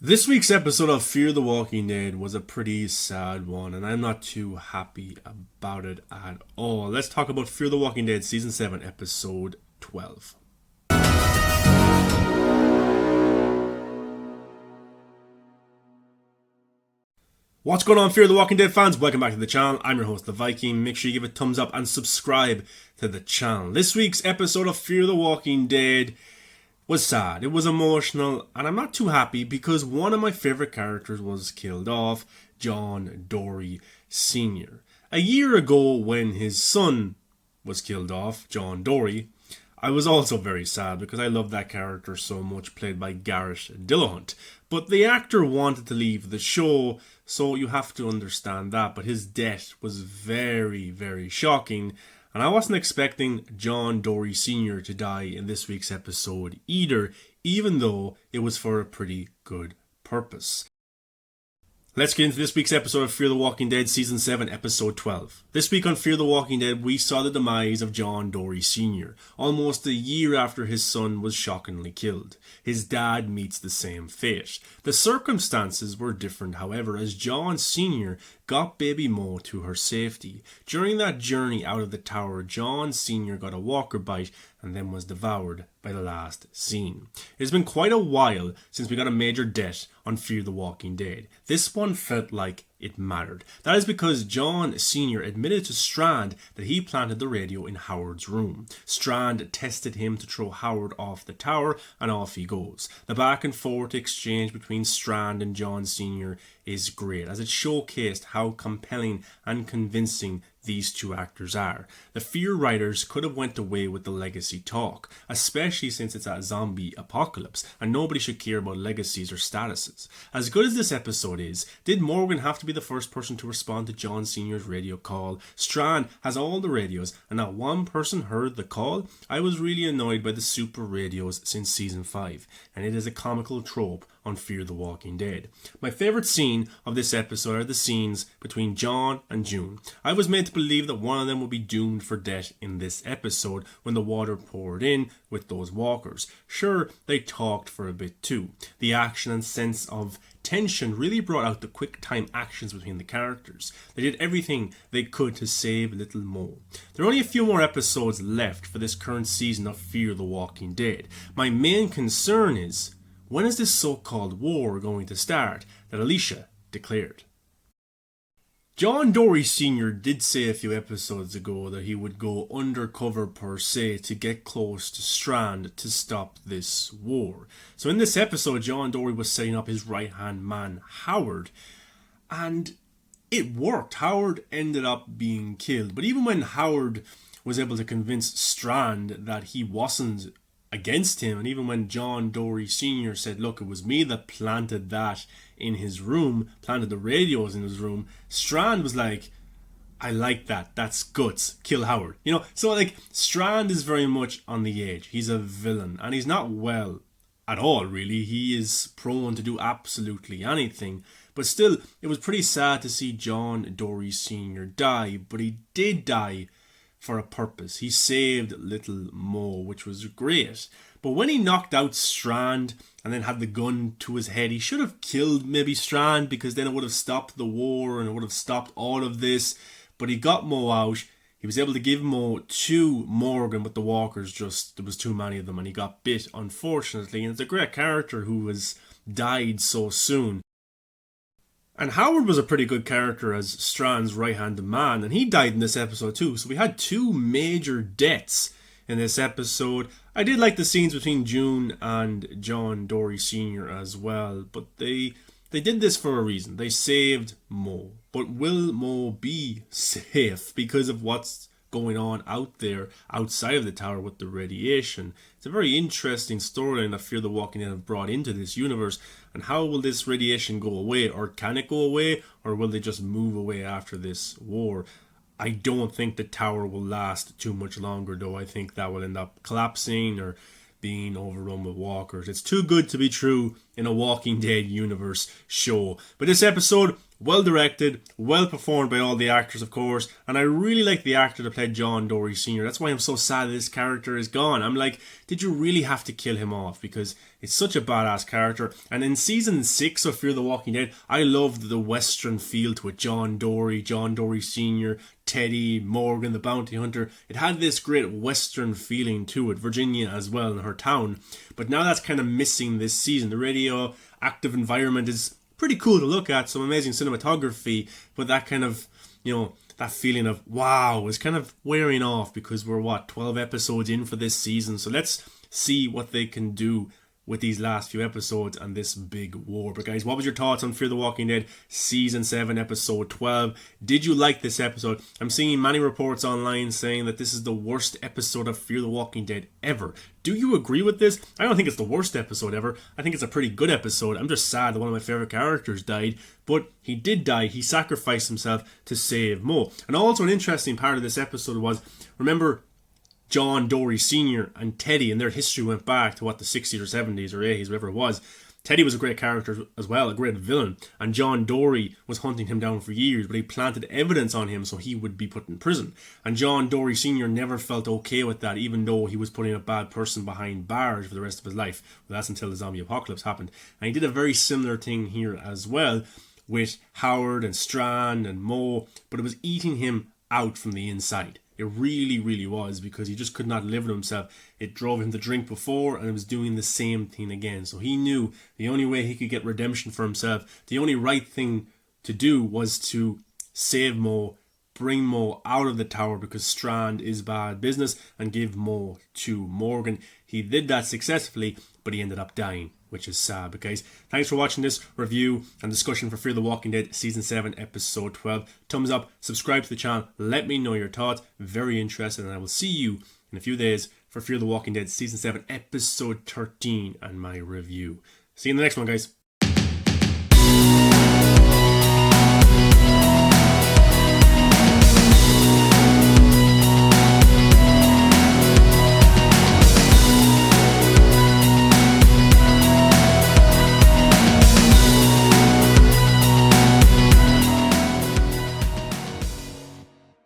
This week's episode of Fear the Walking Dead was a pretty sad one, and I'm not too happy about it at all. Let's talk about Fear the Walking Dead Season 7, Episode 12. What's going on, Fear the Walking Dead fans? Welcome back to the channel. I'm your host, the Viking. Make sure you give a thumbs up and subscribe to the channel. This week's episode of Fear the Walking Dead was sad, it was emotional, and I'm not too happy because one of my favourite characters was killed off, John Dorie Sr. A year ago when his son was killed off, John Dorie, I was also very sad because I love that character so much, played by Garrett Dillahunt. But the actor wanted to leave the show, so you have to understand that. But his death was very, very shocking. And I wasn't expecting John Dorie Sr. to die in this week's episode either, even though it was for a pretty good purpose. Let's get into this week's episode of Fear the Walking Dead Season 7, Episode 12. This week on Fear the Walking Dead, we saw the demise of John Dorie Sr., almost a year after his son was shockingly killed. His dad meets the same fate. The circumstances were different, however, as John Sr. got baby Mo to her safety. During that journey out of the tower, John Sr. got a walker bite and then was devoured by the last scene. It has been quite a while since we got a major death on Fear the Walking Dead. This one felt like it mattered. That is because John Sr. admitted to Strand that he planted the radio in Howard's room. Strand tested him to throw Howard off the tower, and off he goes. The back and forth exchange between Strand and John Sr. is great, as it showcased how compelling and convincing these two actors are. The Fear writers could have went away with the legacy talk, especially since it's a zombie apocalypse and nobody should care about legacies or statuses. As good as this episode is, did Morgan have to be the first person to respond to John Sr.'s radio call? Strand has all the radios and not one person heard the call. I was really annoyed by the super radios since season 5, and it is a comical trope on Fear the Walking Dead. My favourite scene of this episode are the scenes between John and June. I was made to believe that one of them would be doomed for death in this episode when the water poured in with those walkers. Sure, they talked for a bit too. The action and sense of tension really brought out the quick time actions between the characters. They did everything they could to save little Mo. There are only a few more episodes left for this current season of Fear the Walking Dead. My main concern is, when is this so-called war going to start that Alicia declared? John Dorie Sr. did say a few episodes ago that he would go undercover per se to get close to Strand to stop this war. So in this episode, John Dorie was setting up his right-hand man, Howard, and it worked. Howard ended up being killed. But even when Howard was able to convince Strand that he wasn't against him, and even when John Dorie Sr. said, look, it was me that planted that in his room, planted the radios in his room, Strand was like, I like that, that's guts, kill Howard. So like, Strand is very much on the edge. He's a villain, and he's not well at all, really. He is prone to do absolutely anything. But still, it was pretty sad to see John Dorie Sr. die, but he did die for a purpose. He saved little Mo, which was great. But when he knocked out Strand and then had the gun to his head, he should have killed maybe Strand, because then it would have stopped the war and it would have stopped all of this. But he got Mo out. He was able to give Mo to Morgan, but the walkers there was too many of them and he got bit, unfortunately. And it's a great character who has died so soon. And Howard was a pretty good character as Strand's right-handed man, and he died in this episode too. So we had two major deaths in this episode. I did like the scenes between June and John Dorie Sr. as well, but they did this for a reason. They saved Mo. But will Mo be safe because of what's going on out there outside of the tower with the radiation? It's a very interesting storyline that Fear the Walking Dead have brought into this universe. And how will this radiation go away? Or can it go away? Or will they just move away after this war? I don't think the tower will last too much longer, though. I think that will end up collapsing or being overrun with walkers. It's too good to be true in a Walking Dead universe show. But this episode Well directed, well performed by all the actors, of course, and I really like the actor that played John Dory Sr. That's why I'm so sad that this character is gone. I'm like, did you really have to kill him off? Because it's such a badass character. And in season 6 of Fear the Walking Dead, I loved the western feel to it. John Dory Sr., Teddy, Morgan, the bounty hunter. It had this great western feeling to it. Virginia as well in her town. But now that's kind of missing this season. The radioactive environment is pretty cool to look at, some amazing cinematography, but that kind of, that feeling of wow is kind of wearing off because we're 12 episodes in for this season. So let's see what they can do with these last few episodes and this big war. But guys, what was your thoughts on Fear the Walking Dead Season 7, Episode 12? Did you like this episode? I'm seeing many reports online saying that this is the worst episode of Fear the Walking Dead ever. Do you agree with this? I don't think it's the worst episode ever. I think it's a pretty good episode. I'm just sad that one of my favourite characters died, but he did die. He sacrificed himself to save Mo. And also an interesting part of this episode was, remember John Dory Sr. and Teddy, and their history went back to the 60s or 70s or 80s, whatever it was. Teddy was a great character as well, a great villain, and John Dory was hunting him down for years, but he planted evidence on him so he would be put in prison. And John Dory Sr. never felt okay with that, even though he was putting a bad person behind bars for the rest of his life. Well, that's until the zombie apocalypse happened. And he did a very similar thing here as well with Howard and Strand and Mo, but it was eating him out from the inside. It really, really was, because he just could not live with himself. It drove him to drink before, and it was doing the same thing again. So he knew the only way he could get redemption for himself, the only right thing to do was to save Mo, bring Mo out of the tower, because Strand is bad business, and give Mo to Morgan. He did that successfully, but he ended up dying, which is sad. But guys, thanks for watching this review and discussion for Fear the Walking Dead Season 7, Episode 12. Thumbs up, subscribe to the channel, let me know your thoughts. Very interested, and I will see you in a few days for Fear the Walking Dead Season 7, Episode 13 and my review. See you in the next one, guys.